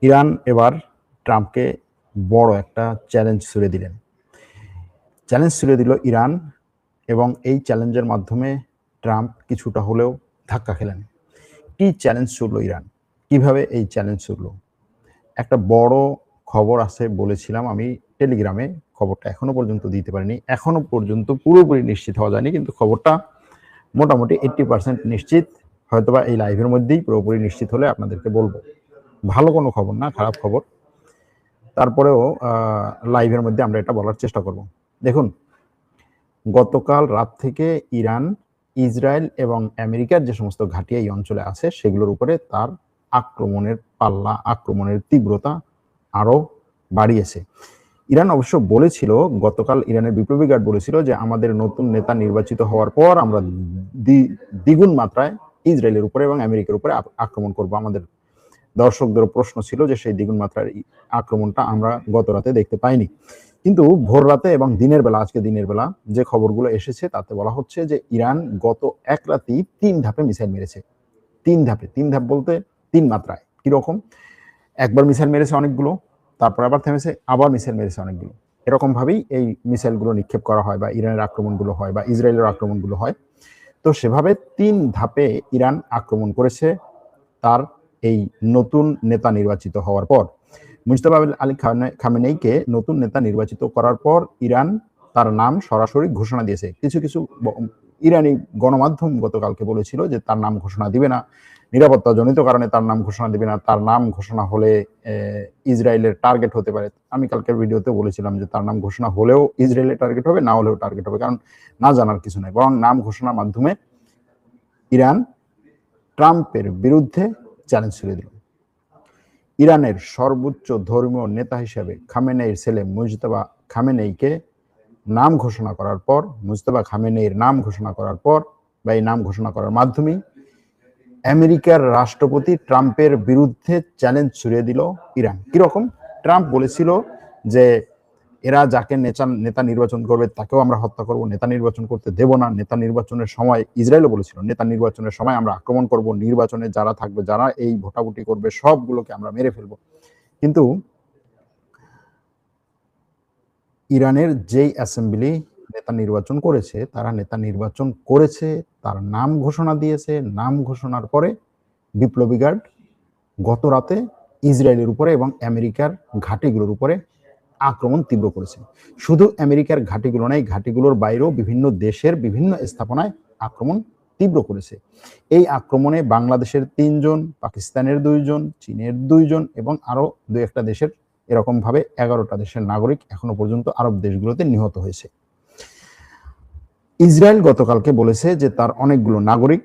Iran এবার ট্রাম্পকে বড় একটা চ্যালেঞ্জ ছুড়ে দিলেন। চ্যালেঞ্জ ছুড়ে দিল ইরান, এবং এই চ্যালেঞ্জের মাধ্যমে ট্রাম্প কিছুটা হলেও ধাক্কা খেলেন। কি চ্যালেঞ্জ ছুড়ল ইরান? কিভাবে এই চ্যালেঞ্জ ছুড়ল? একটা বড় খবর আছে বলেছিলাম আমি টেলিগ্রামে, খবরটা এখনো পর্যন্ত দিতে পারিনি। এখনো পর্যন্ত পুরোপুরি নিশ্চিত হওয়া যায়নি, কিন্তু খবরটা মোটামুটি 80% নিশ্চিত। হয়তোবা এই লাইভের মধ্যেই পুরোপুরি নিশ্চিত হলে আপনাদেরকে বলবো। ভালো কোনো খবর না, খারাপ খবর। তারপরেও লাইভের মধ্যে আমরা এটা বলার চেষ্টা করব। দেখুন, গতকাল রাত থেকে ইরান, ইসরায়েল এবং আমেরিকার যে সমস্ত ঘাঁটি এই অঞ্চলে আছে সেগুলোর উপরে তার আক্রমণের পাল্লা, আক্রমণের তীব্রতা আরো বাড়িয়েছে। ইরান অবশ্য বলেছিল, গতকাল ইরানের বিপ্লবী গার্ড বলেছিল যে আমাদের নতুন নেতা নির্বাচিত হওয়ার পর আমরা দ্বিগুণ মাত্রায় ইসরায়েলের উপরে এবং আমেরিকার উপরে আক্রমণ করব। আমাদের দর্শকদের প্রশ্ন ছিল যে সেই দ্বিগুণ মাত্রার আক্রমণটা আমরা গত রাতে দেখতে পাইনি, কিন্তু ভোর রাতে এবং দিনের বেলা, আজকে দিনের বেলা যে খবরগুলো এসেছে তাতে বলা হচ্ছে যে ইরান গত এক রাতেই 3 ধাপে মিসাইল মেরেছে। 3 ধাপে, 3 ধাপ বলতে 3 মাত্রায়। কিরকম? একবার মিসাইল মেরেছে অনেকগুলো, তারপর আবার থেমেছে, আবার মিসাইল মেরেছে অনেকগুলো। এরকম ভাবেই এই মিসাইলগুলো নিক্ষেপ করা হয়, বা ইরানের আক্রমণগুলো হয়, বা ইসরায়েলের আক্রমণগুলো হয়। তো সেভাবে 3 ধাপে ইরান আক্রমণ করেছে তার এই নতুন নেতা নির্বাচিত হওয়ার পর। মুজতবা আলী খামেনেইকে নতুন নেতা নির্বাচিত করার পর ইরান তার নাম সরাসরি ঘোষণা দিয়েছে। কিছু কিছু ইরানি গণমাধ্যম গতকালকে বলেছিল যে তার নাম ঘোষণা দিবে না, নিরাপত্তাজনিত কারণে তার নাম ঘোষণা দিবে না, তার নাম ঘোষণা হলে ইসরায়েলের টার্গেট হতে পারে। আমি কালকের ভিডিওতে বলেছিলাম যে তার নাম ঘোষণা হলেও ইসরায়েলের টার্গেট হবে, না হলেও টার্গেট হবে, কারণ না জানার কিছু নাই। বরং নাম ঘোষণার মাধ্যমে ইরান ট্রাম্পের বিরুদ্ধে চ্যালেঞ্জ ছুড়ে দিল। ইরানের সর্বোচ্চ ধর্মীয় নেতা হিসেবে খামেনেইর ছেলে মুজতবা খামেনেইকে নাম ঘোষণা করার পর, মুজতবা খামেনেইর নাম ঘোষণা করার পর, বা এই নাম ঘোষণা করার মাধ্যমে আমেরিকার রাষ্ট্রপতি ট্রাম্পের বিরুদ্ধে চ্যালেঞ্জ ছুড়ে দিল ইরান। কিরকম? ট্রাম্প বলেছিল যে এরা যাকে নেতা নির্বাচন করবে তাকেও আমরা হত্যা করব, নেতা নির্বাচন করতে দেব না, নেতা নির্বাচনের সময়, ইসরায়েলও বলেছিল নেতা নির্বাচনের সময় আমরা আক্রমণ করব, নির্বাচনে যারা থাকবে, যারা এই ভোটাভুটি করবে সবগুলোকে আমরা মেরে ফেলব। কিন্তু ইরানের যেই অ্যাসেম্বলি নেতা নির্বাচন করেছে, তারা নেতা নির্বাচন করেছে, তার নাম ঘোষণা দিয়েছে। নাম ঘোষণার পরে বিপ্লবী গার্ড গত রাতে ইসরায়েলের উপরে এবং আমেরিকার ঘাঁটিগুলোর উপরে আক্রমণ তীব্র করেছে। শুধু আমেরিকার ঘাঁটিগুলো নয়, ঘাঁটিগুলোর বাইরেও বিভিন্ন দেশের বিভিন্ন স্থাপনায় আক্রমণ তীব্র করেছে। এই আক্রমণে বাংলাদেশের 3 জন, পাকিস্তানের 2 জন, চীনের 2 জন এবং আরো 2-1টা দেশের, এরকম ভাবে 11টা দেশের নাগরিক এখনো পর্যন্ত আরব দেশগুলোতে নিহত হয়েছে। ইসরায়েল গতকালকে বলেছে যে তার অনেকগুলো নাগরিক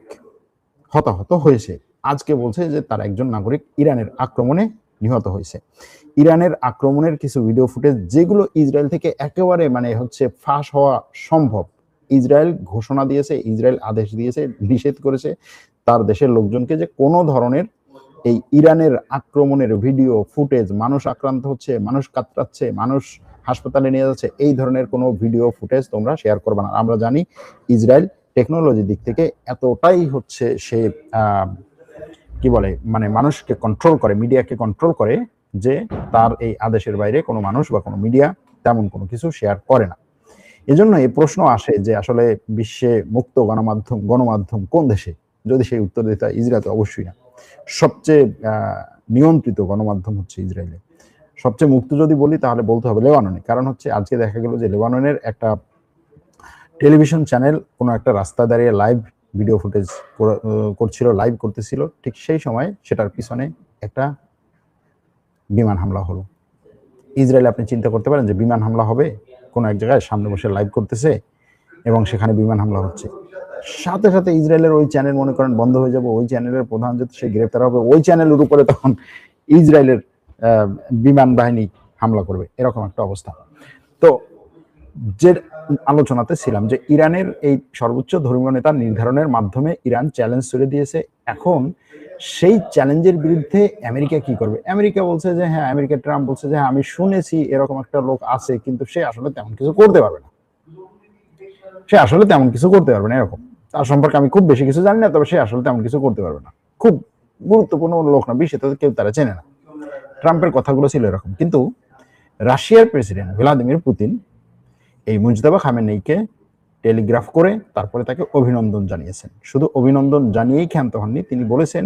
হতাহত হয়েছে। আজকে বলছে যে তার একজন নাগরিক ইরানের আক্রমণে নিহত হয়েছে। ইরানের আক্রমণের কিছু ভিডিও ফুটেজ যেগুলো ইসরায়েল থেকে একেবারে ফাঁস হওয়া সম্ভব। ইসরায়েল ঘোষণা দিয়েছে, ইসরায়েল আদেশ দিয়েছে, নিষেধ করেছে তার দেশের লোকজনকে যে কোনো ধরনের এই ইরানের আক্রমণের ভিডিও ফুটেজ, মানুষ আক্রান্ত হচ্ছে, মানুষ কাতরাচ্ছে, মানুষ হাসপাতালে নিয়ে যাচ্ছে, এই ধরনের কোনো ভিডিও ফুটেজ তোমরা শেয়ার করবে না। আমরা জানি ইসরায়েল টেকনোলজির দিক থেকে এতটাই সে কি বলে, মানুষকে কন্ট্রোল করে, মিডিয়াকে কন্ট্রোল করে, যে তার এই আদেশের বাইরে কোনো মানুষ বা কোনো মিডিয়া তেমন কোনো কিছু শেয়ার করে না। এজন্য এই প্রশ্ন আসে যে আসলে বিশ্বে মুক্ত গণমাধ্যম কোন দেশে? যদি সেই উত্তর দিতে হয় ইসরায়েল, অবশ্যই না। সবচেয়ে নিয়ন্ত্রিত গণমাধ্যম হচ্ছে ইসরায়েলে। সবচেয়ে মুক্ত যদি বলি তাহলে বলতে হবে লেবাননে। কারণ আজকে দেখা গেল যে লেবাননের একটা টেলিভিশন চ্যানেল কোনো একটা রাস্তা দাঁড়িয়ে লাইভ ভিডিও ফুটেজ করছিল, লাইভ করতেছিল, ঠিক সেই সময় সেটার পিছনে একটা বিমান হামলা হলো। ইসরায়েল, আপনি চিন্তা করতে পারেন যে বিমান হামলা হবে কোনো এক জায়গায়, সামনে বসে লাইভ করতেছে এবং সেখানে বিমান হামলা হচ্ছে। সাথে সাথে ইসরায়েলের ওই চ্যানেল মনে করেন বন্ধ হয়ে যাবে, ওই চ্যানেলের প্রধান যদি সে গ্রেফতার হবে, ওই চ্যানেলের উপরে তখন ইসরায়েলের বিমান বাহিনী হামলা করবে, এরকম একটা অবস্থা। তো যে আলোচনাতে ছিলাম যে ইরানের এই সর্বোচ্চ ধর্মীয় নেতা নির্ধারণের মাধ্যমে ইরান চ্যালেঞ্জ ছুড়ে দিয়েছে। এখন সেই চ্যালেঞ্জের বিরুদ্ধে আমেরিকা কি করবে? আমেরিকা বলছে যে হ্যাঁ, আমেরিকা ট্রাম্প বলছে যে আমি শুনেছি এরকম একটা লোক আছে, কিন্তু সে আসলে তেমন কিছু করতে পারবে না, এরকম। তার সম্পর্কে আমি খুব বেশি কিছু জানি না, তবে সে আসলে তেমন কিছু করতে পারবে না, খুব গুরুত্বপূর্ণ লোক না, বিশ্বে কেউ তারা চেনে না। ট্রাম্পের কথাগুলো ছিল এরকম। কিন্তু রাশিয়ার প্রেসিডেন্ট ভ্লাদিমির পুতিন এই মুজতাবা খামেনেইকে টেলিগ্রাফ করে তারপরে তাকে অভিনন্দন জানিয়েছেন। শুধু অভিনন্দন জানিয়েই ক্ষান্ত হননি, তিনি বলেছেন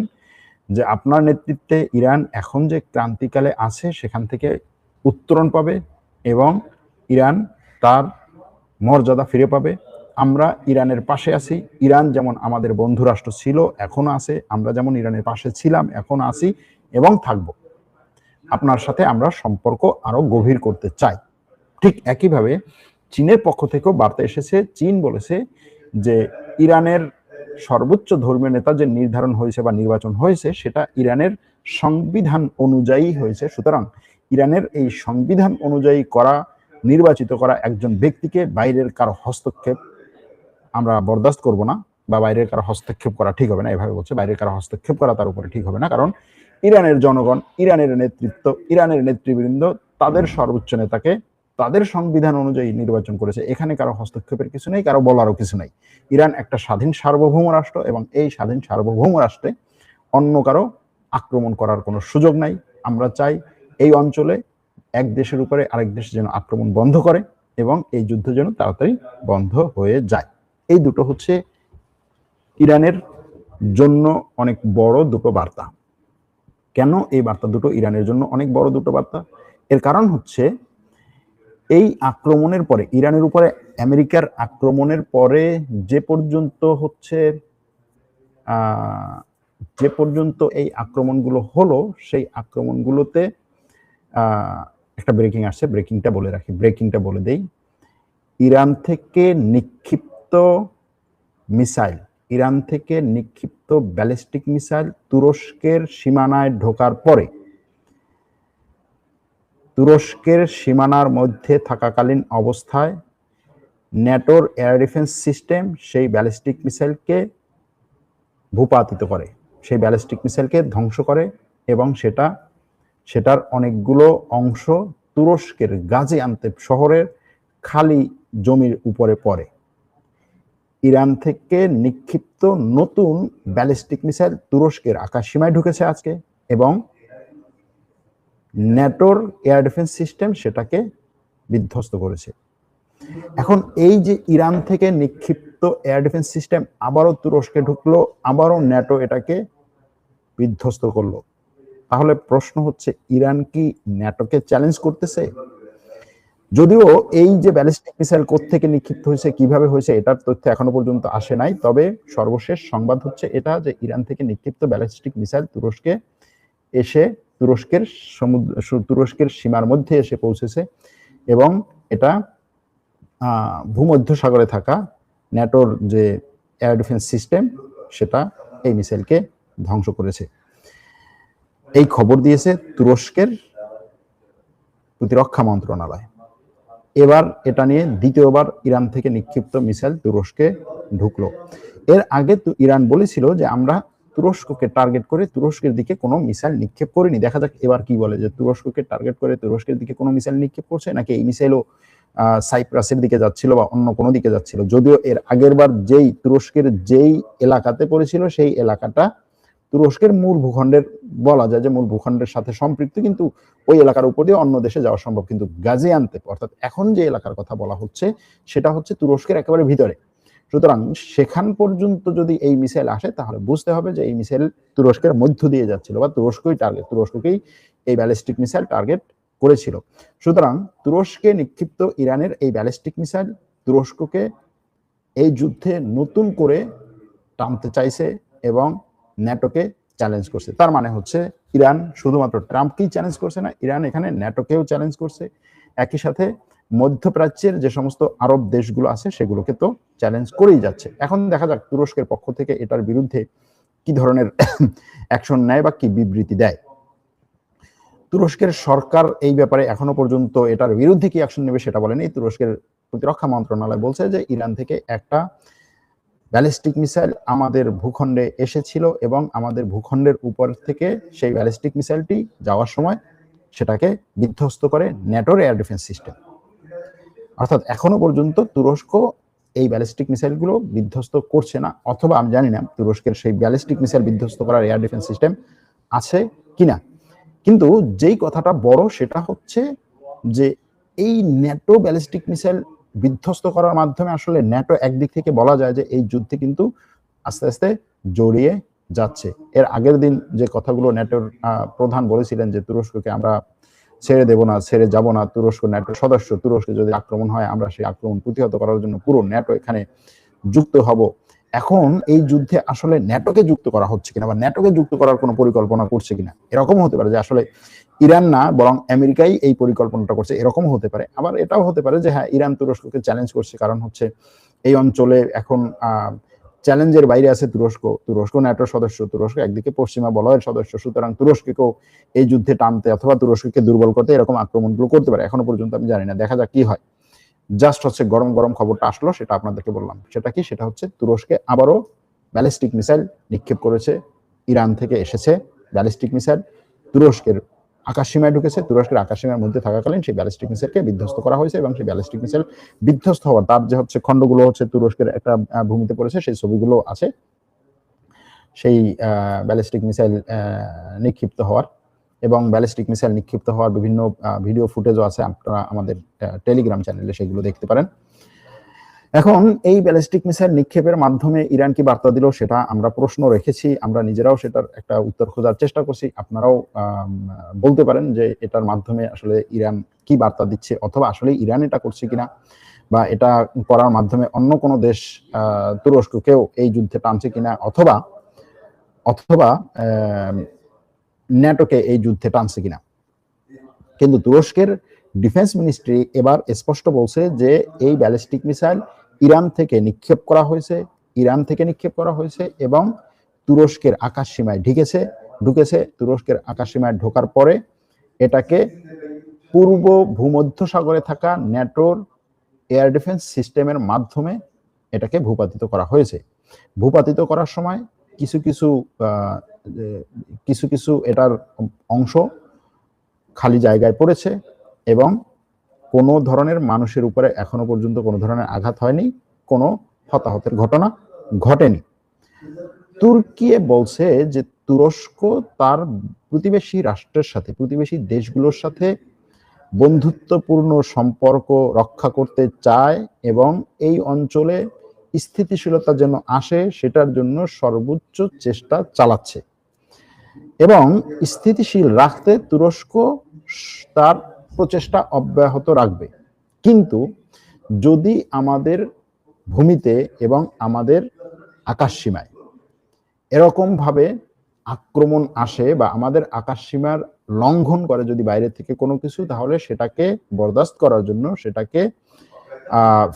যে আপনার নেতৃত্বে ইরান এখন যে ক্রান্তিকালে আছে সেখান থেকে উত্তরণ পাবে এবং ইরান তার মর্যাদা ফিরে পাবে। আমরা ইরানের পাশে আছি। ইরান যেমন আমাদের বন্ধু রাষ্ট্র ছিল, এখনো আছে। আমরা যেমন ইরানের পাশে ছিলাম, এখনো আছি এবং থাকব। আপনার সাথে আমরা সম্পর্ক আরো গভীর করতে চাই। ঠিক একইভাবে চীনের পক্ষ থেকেও বার্তা এসেছে। চীন বলেছে যে ইরানের সর্বোচ্চ ধর্মীয় নেতা যে নির্ধারণ হয়েছে বা নির্বাচন হয়েছে সেটা ইরানের সংবিধান অনুযায়ী হয়েছে। সুতরাং ইরানের এই সংবিধান অনুযায়ী নির্বাচিত করা একজন ব্যক্তিকে বাইরের কারো হস্তক্ষেপ আমরা বরদাস্ত করব না, বা বাইরের কারো হস্তক্ষেপ করা ঠিক হবে না। এভাবে বলছে, বাইরের কারো হস্তক্ষেপ করা তার উপরে ঠিক হবে না, কারণ ইরানের জনগণ, ইরানের নেতৃত্ব, ইরানের নেতৃবৃন্দ তাদের সর্বোচ্চ নেতাকে তাদের সংবিধান অনুযায়ী নির্বাচন করেছে। এখানে কারো হস্তক্ষেপের কিছু নেই, কারো বলারও কিছু নেই। ইরান একটা স্বাধীন সার্বভৌম রাষ্ট্র এবং এই স্বাধীন সার্বভৌম রাষ্ট্রে অন্য কারো আক্রমণ করার কোনো সুযোগ নাই। আমরা চাই এই অঞ্চলে এক দেশের উপরে আরেক দেশ যেন আক্রমণ বন্ধ করে এবং এই যুদ্ধ যেন তাড়াতাড়ি বন্ধ হয়ে যায়। এই দুটো হচ্ছে ইরানের জন্য অনেক বড় দুটো বার্তা। কেন এই বার্তা দুটো ইরানের জন্য অনেক বড় দুটো বার্তা? এর কারণ হচ্ছে এই আক্রমণের পরে, ইরানের উপরে আমেরিকার আক্রমণের পরে যে পর্যন্ত এই আক্রমণগুলো হলো, সেই আক্রমণগুলোতে একটা ব্রেকিং আসছে। ব্রেকিংটা বলে দেই। ইরান থেকে নিক্ষিপ্ত ব্যালিস্টিক মিসাইল তুরস্কের সীমানায় ঢোকার পরে, তুরস্কের সীমানার মধ্যে থাকাকালীন অবস্থায় ন্যাটোর এয়ার ডিফেন্স সিস্টেম সেই ব্যালিস্টিক মিসাইলকে ভূপাতিত করে, সেই ব্যালিস্টিক মিসাইলকে ধ্বংস করে এবং সেটার অনেকগুলো অংশ তুরস্কের গাজিয়ান্তেপ শহরের খালি জমির উপরে পড়ে। ইরান থেকে নিক্ষিপ্ত নতুন ব্যালিস্টিক মিসাইল তুরস্কের আকাশসীমায় ঢুকেছে আজকে এবং ন্যাটোর এয়ার ডিফেন্স সিস্টেম সেটাকে বিধ্বস্ত করেছে। এখন এই যে ইরান থেকে নিক্ষিপ্ত এয়ার ডিফেন্স সিস্টেম আবারও তুরস্কে ঢুকলো, আবারও ন্যাটো এটাকে বিধ্বস্ত করলো, তাহলে প্রশ্ন হচ্ছে ইরান কি ন্যাটোকে চ্যালেঞ্জ করতেছে? যদিও এই যে ব্যালিস্টিক মিসাইল কোত্থেকে নিক্ষিপ্ত হয়েছে, কিভাবে হয়েছে, এটার তথ্য এখনো পর্যন্ত আসে নাই। তবে সর্বশেষ সংবাদ হচ্ছে এটা যে ইরান থেকে নিক্ষিপ্ত ব্যালিস্টিক মিসাইল তুরস্কে এসে তুরস্কের সীমার মধ্যে এসে পৌঁছেছে এবং এটা ভূমধ্য সাগরে থাকা ন্যাটোর যে এয়ার ডিফেন্স সিস্টেম সেটা এই মিসাইলকে ধ্বংস করেছে। এই খবর দিয়েছে তুরস্কের প্রতিরক্ষা মন্ত্রণালয়। এবার এটা নিয়ে দ্বিতীয়বার ইরান থেকে নিক্ষিপ্ত মিসাইল তুরস্কে ঢুকলো। এর আগে ইরান বলেছিল যে আমরা তুরস্ককে টার্গেট করে তুরস্কের দিকে কোনো মিসাইল নিক্ষেপ করিনি। দেখা যাক এবার কি বলে, যে তুরস্ককে টার্গেট করে তুরস্কের দিকে কোনো মিসাইল নিক্ষেপ করছে নাকি এই মিসাইলও সাইপ্রাসের দিকে যাচ্ছিল বা অন্য কোনো দিকে যাচ্ছিল। যদিও এর আগের বার তুরস্কের যেই এলাকাতে পড়েছিল সেই এলাকাটা তুরস্কের মূল ভূখণ্ডের, বলা যায় যে মূল ভূখণ্ডের সাথে সম্পৃক্ত, কিন্তু ওই এলাকার উপর দিয়ে অন্য দেশে যাওয়া সম্ভব। কিন্তু গাজিয়ান্তেপ অর্থাৎ এখন যে এলাকার কথা বলা হচ্ছে সেটা হচ্ছে তুরস্কের একেবারে ভিতরে। সুতরাং সেখান পর্যন্ত যদি এই মিসাইল আসে তাহলে বুঝতে হবে যে এই মিসাইল তুরস্কের মধ্য দিয়ে যাচ্ছিল বা তুরস্ককেই এই ব্যালিস্টিক মিসাইল টার্গেট করেছিল। সুতরাং তুরস্কে নিক্ষিপ্ত ইরানের এই ব্যালিস্টিক মিসাইল তুরস্ককে এই যুদ্ধে নতুন করে টানতে চাইছে এবং ন্যাটোকে চ্যালেঞ্জ করছে। তার মানে হচ্ছে ইরান শুধুমাত্র ট্রাম্পকেই চ্যালেঞ্জ করছে না, ইরান এখানে ন্যাটোকেও চ্যালেঞ্জ করছে। একই সাথে মধ্যপ্রাচ্যের যে সমস্ত আরব দেশগুলো আছে সেগুলোকে তো চ্যালেঞ্জ করেই যাচ্ছে। এখন দেখা যাক তুরস্কের পক্ষ থেকে এটার বিরুদ্ধে কি ধরনের অ্যাকশন নেয় বা কি বিবৃতি দেয়। তুরস্কের সরকার এই ব্যাপারে এখনো পর্যন্ত এটার বিরুদ্ধে কি অ্যাকশন নেবে সেটা বলেনি। তুরস্কের প্রতিরক্ষা মন্ত্রণালয় বলছে যে ইরান থেকে একটা ব্যালিস্টিক মিসাইল আমাদের ভূখণ্ডে এসেছিল এবং আমাদের ভূখণ্ডের উপর থেকে সেই ব্যালিস্টিক মিসাইলটি যাওয়ার সময় সেটাকে বিধ্বস্ত করে ন্যাটোর এয়ার ডিফেন্স সিস্টেম। অর্থাৎ এখনো পর্যন্ত তুরস্ক এই ব্যালিস্টিক মিসাইলগুলো বিধ্বস্ত করছে না, অথবা আমি জানি না তুরস্কের সেই ব্যালিস্টিক মিসাইল বিধ্বস্ত করার এয়ার ডিফেন্স সিস্টেম আছে কিনা। কিন্তু যেই কথাটা বড় সেটা হচ্ছে যে এই ন্যাটো ব্যালিস্টিক মিসাইল বিধ্বস্ত করার মাধ্যমে আসলে ন্যাটো একদিক থেকে বলা যায় যে এই যুদ্ধে কিন্তু আস্তে আস্তে জড়িয়ে যাচ্ছে। এর আগের দিন যে কথাগুলো ন্যাটোর প্রধান বলেছিলেন যে তুরস্ককে আমরা ছেড়ে দেব না, ছেড়ে যাব না, তুরস্ক ন্যাটোর সদস্য, তুরস্কে যদি আক্রমণ হয় আমরা সেই আক্রমণ প্রতিহত করার জন্য পুরো ন্যাটো এখানে যুক্ত হব। এখন এই যুদ্ধে আসলে ন্যাটোকে যুক্ত করা হচ্ছে কিনা বা ন্যাটোকে যুক্ত করার কোনো পরিকল্পনা করছে কিনা, এরকম হতে পারে যে আসলে ইরান না বরং আমেরিকাই এই পরিকল্পনাটা করছে, এরকম হতে পারে। আবার এটাও হতে পারে যে হ্যাঁ, ইরান তুরস্ককে চ্যালেঞ্জ করছে, কারণ হচ্ছে এই অঞ্চলে এখন চ্যালেঞ্জের বাইরে আছে তুরস্ক, তুরস্ক ন্যাটোর সদস্য, তুরস্ক একদিকে পশ্চিমা বলয়ের সদস্য, সুতরাং তুরস্ককেও এই যুদ্ধে টানতে অথবা তুরস্ককে দুর্বল করতে এরকম আক্রমণগুলো করতে পারে। এখনো পর্যন্ত আমি জানি না, দেখা যাক কি হয়। জাস্ট হচ্ছে গরম গরম খবরটা আসলো, সেটা আপনাদেরকে বললাম। সেটা কি? সেটা হচ্ছে তুরস্কে আবারও ব্যালিস্টিক মিসাইল নিক্ষেপ করেছে, ইরান থেকে এসেছে ব্যালিস্টিক মিসাইল, তুরস্কের আকাশসীমায় ঢুকেছে, তুরস্কের আকাশসীমার মধ্যে থাকাকালীন সেই ব্যালিস্টিক মিসাইলকে বিধ্বস্ত করা হয়েছে এবং সেই ব্যালিস্টিক মিসাইল বিধ্বস্ত হওয়ার তার যে হচ্ছে খণ্ডগুলো হচ্ছে তুরস্কের একটা ভূমিতে পড়েছে, সেই ছবিগুলো আছে সেই ব্যালিস্টিক মিসাইল নিক্ষিপ্ত হওয়ার, এবং ব্যালিস্টিক মিসাইল নিক্ষিপ্ত হওয়ার বিভিন্ন ভিডিও ফুটেজও আছে, আপনারা আমাদের টেলিগ্রাম চ্যানেলে সেগুলো দেখতে পারেন। এখন এই ব্যালিস্টিক মিসাইল নিক্ষেপের মাধ্যমে ইরান কি বার্তা দিল সেটা আমরা প্রশ্ন রেখেছি, আমরা নিজেরাও সেটার একটা উত্তর খোঁজার চেষ্টা করছি। আপনারাও বলতে পারেন যে এটার মাধ্যমে আসলে ইরান কি বার্তা দিচ্ছে, অথবা আসলে ইরান এটা করছে কিনা, বা এটা করার মাধ্যমে অন্য কোনো দেশ তুরস্ককেও এই যুদ্ধে টানছে কিনা, অথবা অথবা ন্যাটোকে এই যুদ্ধে টানছে কিনা। কিন্তু তুরস্কের ডিফেন্স মিনিস্ট্রি এবার স্পষ্ট বলছে যে এই ব্যালিস্টিক মিসাইল ইরান থেকে নিক্ষেপ করা হয়েছে এবং তুরস্কের আকাশ সীমায় ঢুকেছে। তুরস্কের আকাশ সীমায় ঢোকার পরে এটাকে পূর্ব ভূমধ্য সাগরে থাকা ন্যাটোর এয়ার ডিফেন্স সিস্টেমের মাধ্যমে এটাকে ভূপাতিত করা হয়েছে। ভূপাতিত করার সময় কিছু কিছু এটার অংশ খালি জায়গায় পড়েছে এবং কোনো ধরনের মানুষের উপরে এখনো পর্যন্ত কোনো ধরনের আঘাত হয়নি, কোনো হতাহতের ঘটনা ঘটেনি। তুর্কি বলছে যে তুরস্ক তার প্রতিবেশী রাষ্ট্রের সাথে, প্রতিবেশী দেশগুলোর সাথে বন্ধুত্বপূর্ণ সম্পর্ক রক্ষা করতে চায় এবং এই অঞ্চলে স্থিতিশীলতা যেন আসে সেটার জন্য সর্বোচ্চ চেষ্টা চালাচ্ছে, এবং স্থিতিশীল রাখতে তুরস্ক তার প্রচেষ্টা অব্যাহত রাখবে। কিন্তু যদি আমাদের ভূমিতে এবং আমাদের আকাশসীমায় এরকম ভাবে আক্রমণ আসে বা আমাদের আকাশসীমার লঙ্ঘন করে যদি বাইরে থেকে কোনো কিছু, তাহলে সেটাকে বরদাস্ত করার জন্য, সেটাকে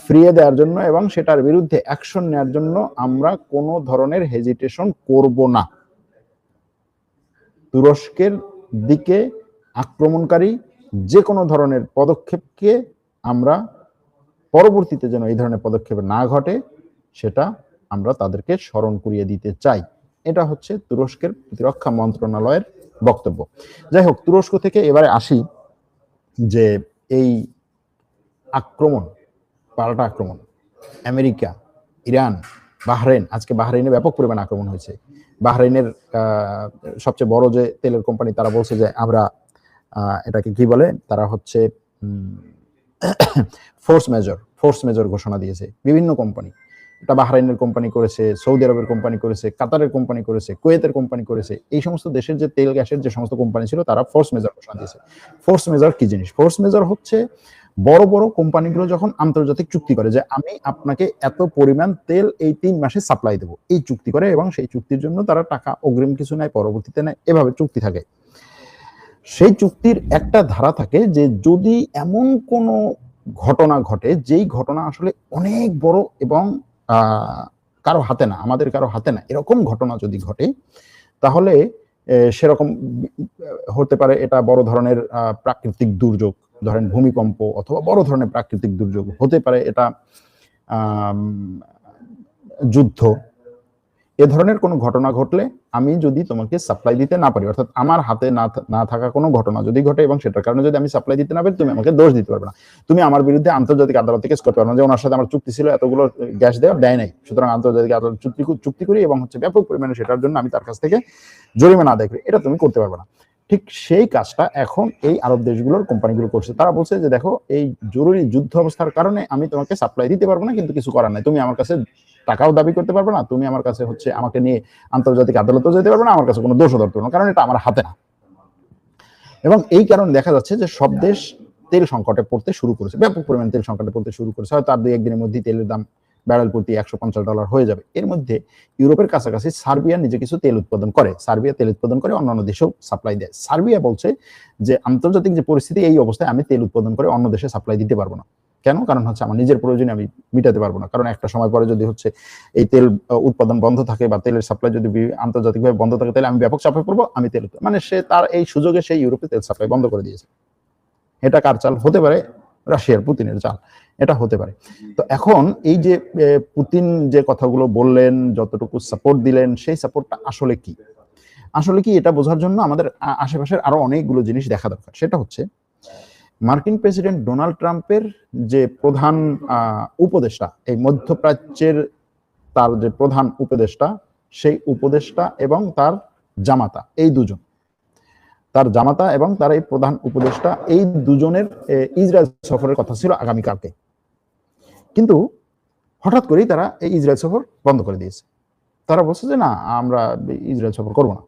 ফিরিয়ে দেওয়ার জন্য এবং সেটার বিরুদ্ধে অ্যাকশন নেওয়ার জন্য আমরা কোনো ধরনের হেজিটেশন করব না। তুরস্কের দিকে আক্রমণকারী যে কোনো ধরনের পদক্ষেপকে আমরা পরবর্তীতে যেন এই ধরনের পদক্ষেপ না ঘটে সেটা আমরা তাদেরকে স্মরণ করিয়ে দিতে চাই। এটা হচ্ছে তুরস্কের প্রতিরক্ষা মন্ত্রণালয়ের বক্তব্য। যাই হোক, তুরস্ক থেকে এবারে আসি যে এই আক্রমণ, পাল্টা আক্রমণ, আমেরিকা, ইরান, বাহরাইন, আজকে বাহরাইনে ব্যাপক পরিমাণে আক্রমণ হয়েছে। বাহরাইনের সবচেয়ে বড় যে তেলের কোম্পানি, তারা বলছে যে আমরা এটাকে কি বলে, তারা হচ্ছে ফোর্স মেজর ঘোষণা দিয়েছে। বিভিন্ন কোম্পানি, এটা বাহরাইনের কোম্পানি করেছে, সৌদি আরবের কোম্পানি করেছে, কাতারের কোম্পানি করেছে, কুয়েতের কোম্পানি করেছে। এই সমস্ত দেশের যে তেল গ্যাসের যে সমস্ত কোম্পানি ছিল তারা ফোর্স মেজর ঘোষণা দিয়েছে। ফোর্স মেজর কি জিনিস? ফোর্স মেজর হচ্ছে বড় বড় কোম্পানিগুলো যখন আন্তর্জাতিক চুক্তি করে যে আমি আপনাকে এত পরিমাণ তেল এই 3 মাসে সাপ্লাই দেবো, এই চুক্তি করে, এবং সেই চুক্তির জন্য তারা টাকা অগ্রিম কিছু নেয়, পরবর্তীতে নেয়, এভাবে চুক্তি থাকে। সেই চুক্তির একটা ধারা থাকে যে যদি এমন কোনো ঘটনা ঘটে যেই ঘটনা আসলে অনেক বড় এবং কারো হাতে না, আমাদের কারো হাতে না, এরকম ঘটনা যদি ঘটে তাহলে সেরকম হতে পারে এটা বড় ধরনের প্রাকৃতিক দুর্যোগ, ধরেন ভূমিকম্প, অথবা বড় ধরনের প্রাকৃতিক দুর্যোগ হতে পারে, এটা যুদ্ধ, এ ধরনের কোনো ঘটনা ঘটলে আমি যদি তোমাকে সাপ্লাই দিতে না পারি, অর্থাৎ আমার হাতে না থাকা কোনো ঘটনা যদি ঘটে এবং সেটার কারণে যদি আমি সাপ্লাই দিতে না পারি, তুমি আমাকে দোষ দিতে পারবে না, তুমি আমার বিরুদ্ধে আন্তর্জাতিক আদালতে কেস করতে পারবে না যে ওনার সাথে আমার চুক্তি ছিল, এতগুলো গ্যাস দেয় নাই, সুতরাং আন্তর্জাতিক আদালত চুক্তি করি এবং হচ্ছে ব্যাপক পরিমাণে সেটার জন্য আমি তার কাছ থেকে জরিমানা আদায় করি, এটা তুমি করতে পারবে না। ঠিক সেই কাজটা এখন এই আরব দেশগুলোর কোম্পানিগুলো করছে। তারা বলছে যে দেখো, এই জরুরি যুদ্ধ অবস্থার কারণে আমি তোমাকে সাপ্লাই দিতে পারবো না, কিন্তু কিছু করার নাই, তুমি আমার কাছে টাকাও দাবি করতে পারবে না, তুমি আমার কাছে আমাকে নিয়ে আন্তর্জাতিক আদালতেও যেতে পারবে না, আমার কাছে কোনো দোষও ধরতে পারবে না, কারণ এটা আমার হাতে না। এবং এই কারণে দেখা যাচ্ছে যে সব দেশ তেল সংকটে পড়তে শুরু করেছে, ব্যাপক পরিমাণে তেল সংকটে পড়তে শুরু করেছে। হয়তো আর 2-1 দিনের মধ্যেই তেলের দাম ব্যারেল প্রতি $150 হয়ে যাবে। এর মধ্যে ইউরোপের কাছাকাছি সার্বিয়া নিজে কিছু তেল উৎপাদন করে, সার্বিয়া তেল উৎপাদন করে অন্যান্য দেশেও সাপ্লাই দেয়। সার্বিয়া বলছে যে আন্তর্জাতিক যে পরিস্থিতি, এই অবস্থায় আমি তেল উৎপাদন করে অন্য দেশে সাপ্লাই দিতে পারবো না। কেন? কারণ আমার নিজের প্রয়োজনে আমি মিটাতে পারবো না। কারণ একটা সময় পরে যদি এই তেল উৎপাদন বন্ধ থাকে বা তেলের সাপ্লাই যদি আন্তর্জাতিকভাবে বন্ধ থাকে, তাহলে আমি ব্যাপক চাপে পড়বো, আমি তেল সে তার এই সুযোগে সেই ইউরোপে তেল সাপ্লাই বন্ধ করে দিয়েছে। এটা কার চাল হতে পারে? রাশিয়ার পুতিনের চাল, এটা হতে পারে। তো এখন এই যে পুতিন যে কথাগুলো বললেন, যতটুকু সাপোর্ট দিলেন, সেই সাপোর্টটা আসলে কি? এটা বোঝার জন্য আমাদের আশেপাশের আরো অনেকগুলো জিনিস দেখা দরকার। সেটা হচ্ছে মার্কিন প্রেসিডেন্ট ডোনাল্ড ট্রাম্পের যে প্রধান উপদেষ্টা, এই মধ্যপ্রাচ্যের তার যে প্রধান উপদেষ্টা, সেই উপদেষ্টা এবং তার জামাতা, এই দুজন, তার জামাতা এবং তার এই প্রধান উপদেষ্টা, এই দুজনের ইসরায়েল সফরের কথা ছিল আগামীকালকে, কিন্তু হঠাৎ করেই তারা এই ইসরায়েল সফর বন্ধ করে দিয়েছে। তারা বলছে যে না, আমরা ইসরায়েল সফর করবো না।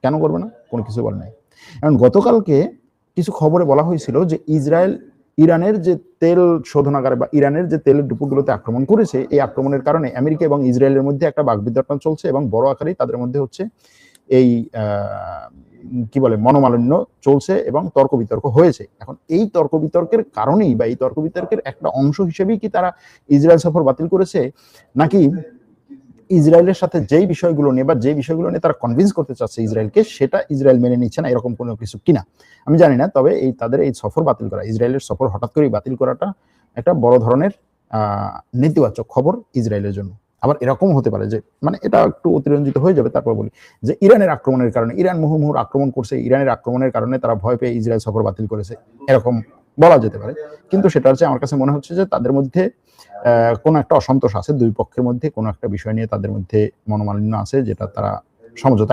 কেন করবে না? কোনো কিছু বলে নাই। এখন গতকালকে কিছু খবরে বলা হয়েছিল যে ইসরায়েল ইরানের যে তেল শোধনাগারে বা ইরানের যে তেলের ডিপোগুলোতে আক্রমণ করেছে, এই আক্রমণের কারণে আমেরিকা এবং ইসরায়েলের মধ্যে একটা বাকবিতণ্ডা চলছে এবং বড় আকারেই তাদের মধ্যে এই কি বলে মনোমালিন্য চলছে এবং তর্ক বিতর্ক হয়েছে। এখন এই তর্ক বিতর্কের কারণেই বা এই তর্ক বিতর্কের একটা অংশ হিসেবেই কি তারা ইসরায়েল সফর বাতিল করেছে, নাকি ইসরায়েলের সাথে যেই বিষয়গুলো নিয়ে বা যে বিষয়গুলো নিয়ে তারা কনভিন্স করতে চাচ্ছে ইসরায়েলকে, সেটা ইসরায়েল মেনে নিচ্ছে না, এরকম কোনো কিছু কিনা আমি জানি না। তবে তাদের এই সফর বাতিল করা, ইসরায়েলের সফর হঠাৎ করেই বাতিল করাটা একটা বড় ধরনের নেতিবাচক খবর ইসরায়েলের জন্য। আবার এরকম হতে পারে যে, এটা একটু অতিরঞ্জিত হয়ে যাবে, তারপর বলি যে ইরানের আক্রমণের কারণে, ইরান মুহুর্মুহুর আক্রমণ করছে, ইরানের আক্রমণের কারণে তারা ভয় পেয়ে ইসরায়েল সফর বাতিল করেছে, এরকম বলা যেতে পারে। কিন্তু সেটা হচ্ছে, আমার কাছে মনে হচ্ছে যে তাদের মধ্যে কোনো একটা অসন্তোষ আছে, দুই পক্ষের মধ্যে কোনো একটা বিষয় নিয়ে তাদের মধ্যে মনোমালিন্য আছে, যেটা তারা সমঝোতায়